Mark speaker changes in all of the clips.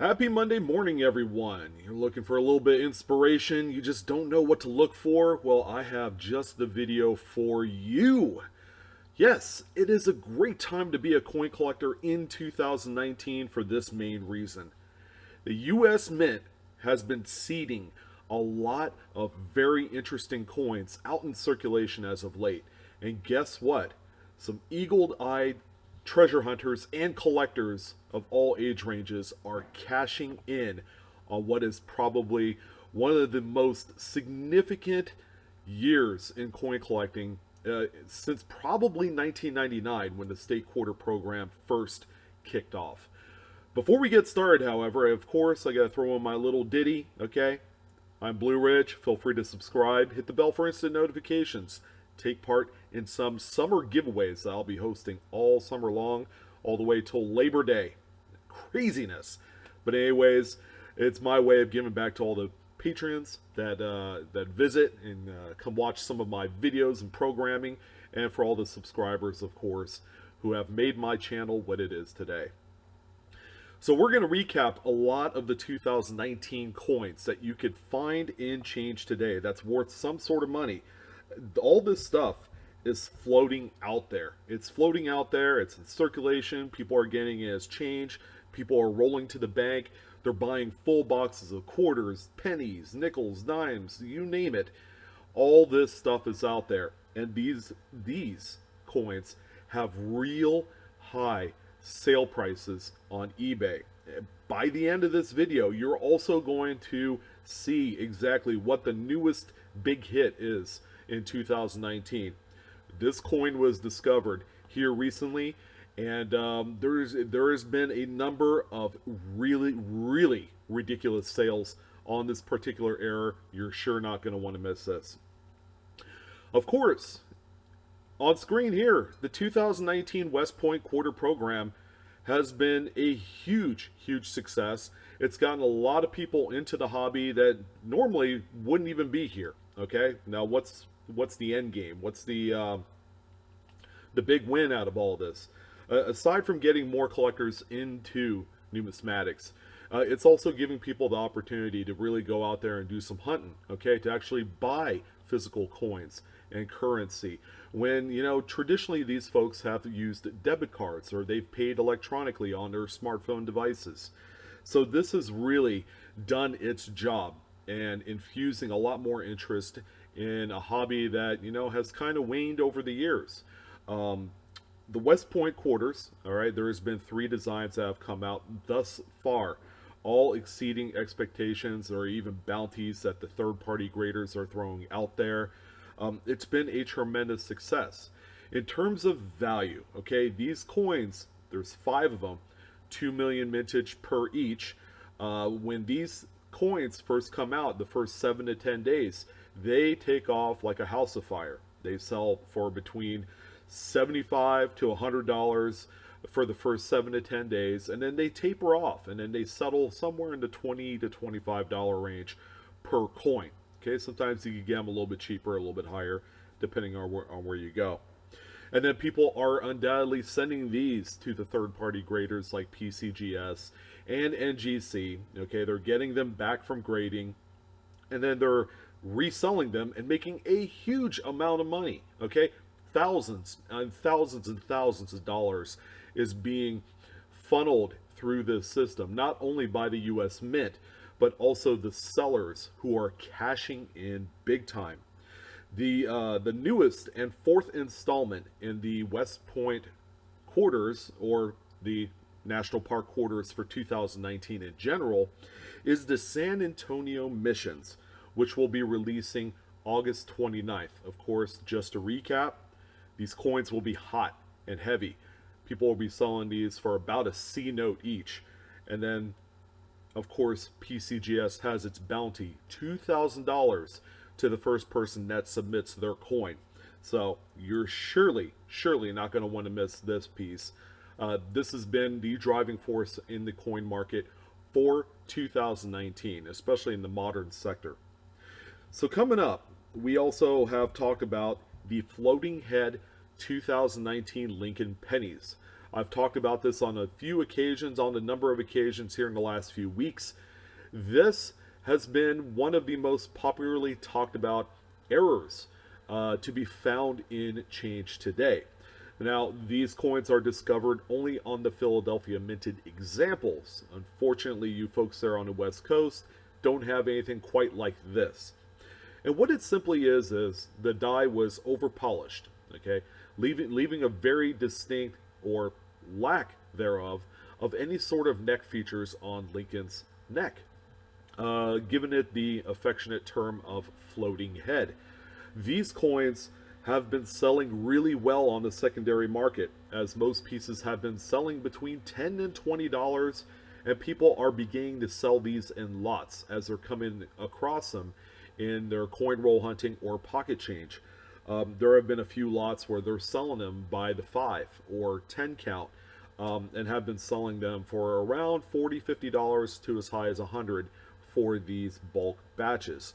Speaker 1: Happy Monday morning, everyone. You're looking for a little bit of inspiration, you just don't know what to look for? Well, I have just the video for you. Yes, it is a great time to be a coin collector in 2019 for this main reason. The US Mint has been seeding a lot of very interesting coins out in circulation as of late. And guess what? Some eagle eyed treasure hunters and collectors of all age ranges are cashing in on what is probably one of the most significant years in coin collecting since probably 1999 when the state quarter program first kicked off. Before we get started, however, of course, I gotta throw in my little ditty, okay? I'm Blue Ridge. Feel free to subscribe, hit the bell for instant notifications, take part in some summer giveaways that I'll be hosting all summer long, all the way till Labor Day. Craziness. But anyways, it's my way of giving back to all the patrons that visit and come watch some of my videos and programming, and for all the subscribers, of course, who have made my channel what it is today. So we're going to recap a lot of the 2019 coins that you could find in change today that's worth some sort of money. All this stuff is floating out there. It's floating out there. It's in circulation. People are getting it as change. People are rolling to the bank. They're buying full boxes of quarters, pennies, nickels, dimes, you name it. All this stuff is out there. And these coins have real high sale prices on eBay. By the end of this video, you're also going to see exactly what the newest big hit is in 2019. This coin was discovered here recently, and there has been a number of really ridiculous sales on this particular error. You're sure not going to want to miss this. Of course, on screen here, the 2019 West Point Quarter Program has been a huge success. It's gotten a lot of people into the hobby that normally wouldn't even be here. Okay, now what's the end game? What's the big win out of all this? Aside from getting more collectors into numismatics, it's also giving people the opportunity to really go out there and do some hunting. Okay, to actually buy physical coins and currency, when traditionally these folks have used debit cards or they've paid electronically on their smartphone devices. So this has really done its job and infusing a lot more interest in a hobby that has kind of waned over the years. The West Point quarters, all right, there has been 3 designs that have come out thus far, all exceeding expectations or even bounties that the third-party graders are throwing out there. It's been a tremendous success. In terms of value, okay, these coins, there's 5 of them, 2 million mintage per each. When these coins first come out, the first 7 to 10 days, they take off like a house of fire. They sell for between $75 to $100 for the first 7 to 10 days, and then they taper off, and then they settle somewhere in the $20 to $25 range per coin. Okay, sometimes you can get them a little bit cheaper, a little bit higher, depending on where you go. And then people are undoubtedly sending these to the third-party graders like PCGS and NGC. Okay, they're getting them back from grading, and then they're reselling them and making a huge amount of money. Okay, thousands and thousands and thousands of dollars is being funneled through this system, not only by the US Mint, but also the sellers who are cashing in big time. The newest and 4th installment in the West Point quarters, or the National Park quarters for 2019 in general, is the San Antonio Missions, which will be releasing August 29th. Of course, just to recap, these coins will be hot and heavy. People will be selling these for about a C note each. And then, of course, PCGS has its bounty, $2,000 to the first person that submits their coin. So you're surely not going to want to miss this piece. This has been the driving force in the coin market for 2019, especially in the modern sector. So coming up, we also have talked about the floating head 2019 Lincoln pennies. I've talked about this on a few occasions, on a number of occasions here in the last few weeks. This has been one of the most popularly talked about errors to be found in change today. Now, these coins are discovered only on the Philadelphia minted examples. Unfortunately, you folks there on the West Coast don't have anything quite like this. And what it simply is the die was over polished, okay, leaving a very distinct, or lack thereof, of any sort of neck features on Lincoln's neck, giving it the affectionate term of floating head. These coins have been selling really well on the secondary market, as most pieces have been selling between $10 and $20, and people are beginning to sell these in lots as they're coming across them in their coin roll hunting or pocket change. There have been a few lots where they're selling them by the 5 or 10 count, and have been selling them for around $40, $50 to as high as $100 for these bulk batches.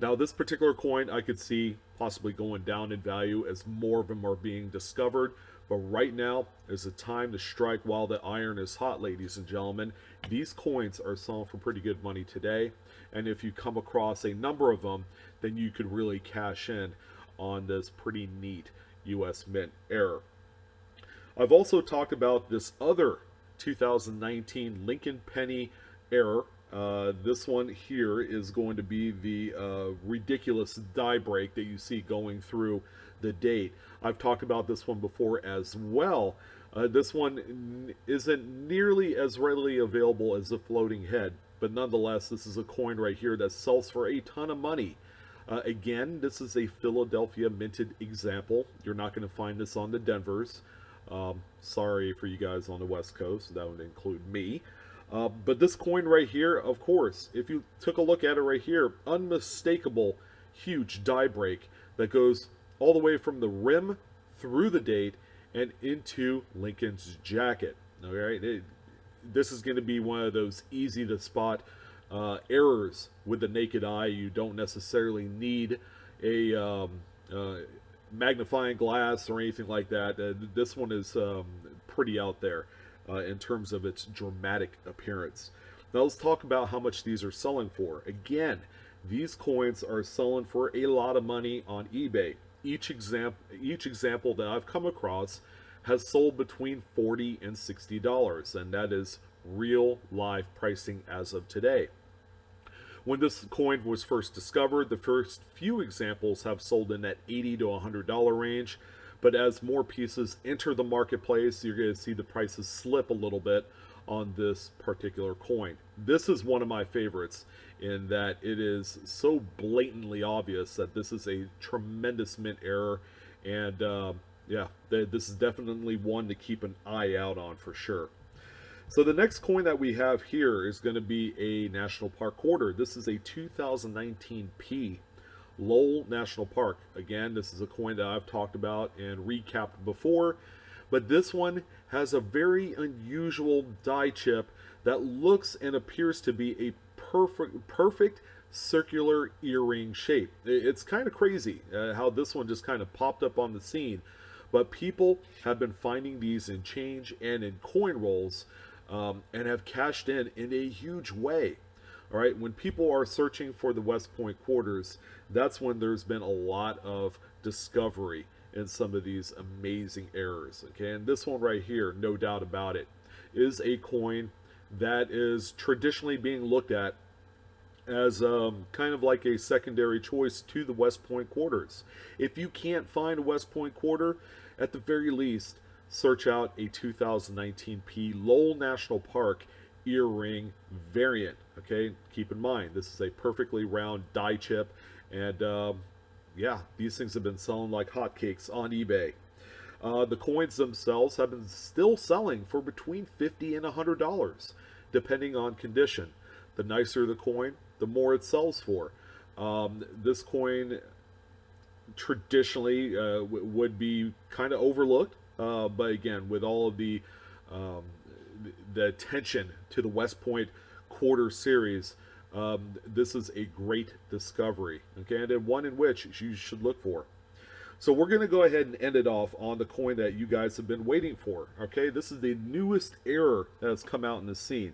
Speaker 1: Now, this particular coin I could see possibly going down in value as more of them are being discovered. But right now is the time to strike while the iron is hot, ladies and gentlemen. These coins are selling for pretty good money today. And if you come across a number of them, then you could really cash in on this pretty neat US Mint error. I've also talked about this other 2019 Lincoln Penny error. This one here is going to be the ridiculous die break that you see going through the date. I've talked about this one before as well. This one isn't nearly as readily available as the floating head, but nonetheless, this is a coin right here that sells for a ton of money. Again, this is a Philadelphia minted example. You're not going to find this on the Denvers. Sorry for you guys on the West Coast. That would include me. But this coin right here, of course, if you took a look at it right here, unmistakable, huge die break that goes all the way from the rim through the date and into Lincoln's jacket. All right, this is going to be one of those easy to spot errors with the naked eye. You don't necessarily need a magnifying glass or anything like that. This one is pretty out there in terms of its dramatic appearance. Now let's talk about how much these are selling for. Again, these coins are selling for a lot of money on eBay. Each example that I've come across has sold between $40 and $60, and that is real live pricing as of today. When this coin was first discovered, the first few examples have sold in that $80 to $100 range, but as more pieces enter the marketplace, you're going to see the prices slip a little bit on this particular coin. This is one of my favorites in that it is so blatantly obvious that this is a tremendous mint error, and yeah, this is definitely one to keep an eye out on for sure. So the next coin that we have here is going to be a National Park quarter. This is a 2019 P. Lowell National Park. Again, this is a coin that I've talked about and recapped before, but this one has a very unusual die chip that looks and appears to be a perfect circular earring shape. It's kind of crazy how this one just kind of popped up on the scene, but people have been finding these in change and in coin rolls, and have cashed in a huge way. All right, when people are searching for the West Point quarters, that's when there's been a lot of discovery in some of these amazing errors. Okay, and this one right here, no doubt about it, is a coin that is traditionally being looked at as kind of like a secondary choice to the West Point quarters. If you can't find a West Point quarter, at the very least, search out a 2019 P Lowell National Park earring variant. Okay, keep in mind this is a perfectly round die chip, and yeah, these things have been selling like hotcakes on eBay. The coins themselves have been still selling for between $50 and $100, depending on condition. The nicer the coin, the more it sells for. This coin traditionally would be kind of overlooked, but again, with all of the attention to the West Point quarter series, this is a great discovery, okay, and one in which you should look for. So we're going to go ahead and end it off on the coin that you guys have been waiting for. Okay, this is the newest error that has come out in the scene.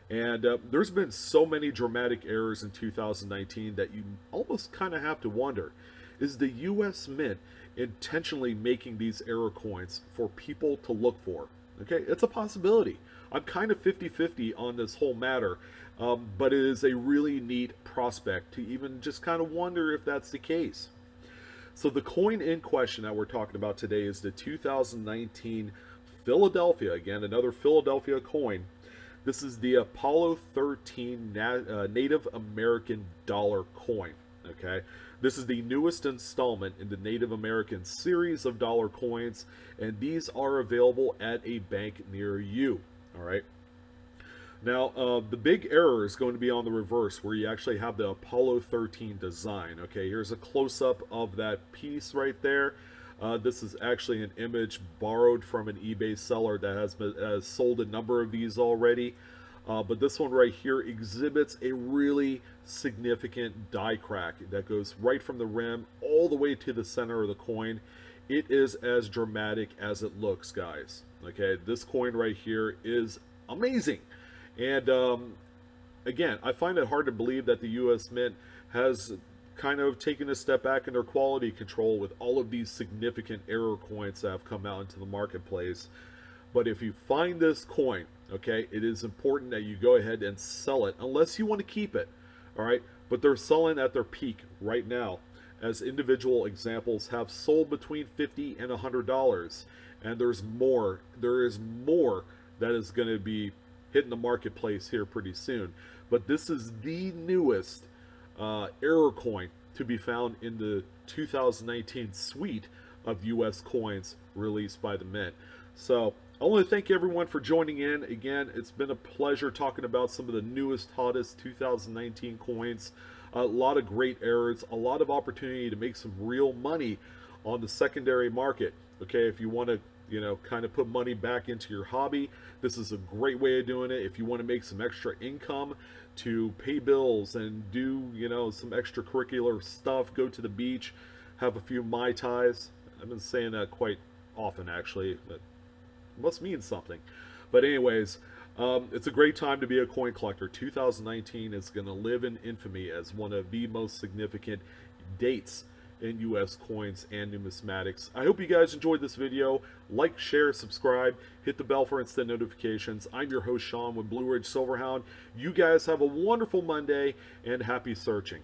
Speaker 1: And there's been so many dramatic errors in 2019 that you almost kind of have to wonder, is the US Mint intentionally making these error coins for people to look for? Okay, it's a possibility. I'm kind of 50-50 on this whole matter, but it is a really neat prospect to even just kind of wonder if that's the case. So the coin in question that we're talking about today is the 2019 Philadelphia, again, another Philadelphia coin. This is the Apollo 13 Native American dollar coin, okay? This is the newest installment in the Native American series of dollar coins, and these are available at a bank near you, all right? Now, the big error is going to be on the reverse, where you actually have the Apollo 13 design. Okay, here's a close-up of that piece right there. This is actually an image borrowed from an eBay seller that has sold a number of these already. But this one right here exhibits a really significant die crack that goes right from the rim all the way to the center of the coin. It is as dramatic as it looks, guys. Okay, this coin right here is amazing. And again, I find it hard to believe that the US Mint has kind of taken a step back in their quality control with all of these significant error coins that have come out into the marketplace. But if you find this coin, okay, it is important that you go ahead and sell it, unless you want to keep it, all right? But they're selling at their peak right now, as individual examples have sold between $50 and $100. And there is more that is going to be hitting the marketplace here pretty soon. But this is the newest error coin to be found in the 2019 suite of US coins released by the Mint. So I want to thank everyone for joining in. Again, it's been a pleasure talking about some of the newest, hottest 2019 coins. A lot of great errors, a lot of opportunity to make some real money on the secondary market. Okay, if you want to, you know, kind of put money back into your hobby, this is a great way of doing it. If you want to make some extra income to pay bills and do, you know, some extracurricular stuff, go to the beach, have a few Mai Tais. I've been saying that quite often, actually. That must mean something. But anyways, it's a great time to be a coin collector. 2019 is going to live in infamy as one of the most significant dates in US coins and numismatics. I hope you guys enjoyed this video. Like, share, subscribe, hit the bell for instant notifications. I'm your host, Sean, with Blue Ridge Silverhound. You guys have a wonderful Monday, and happy searching.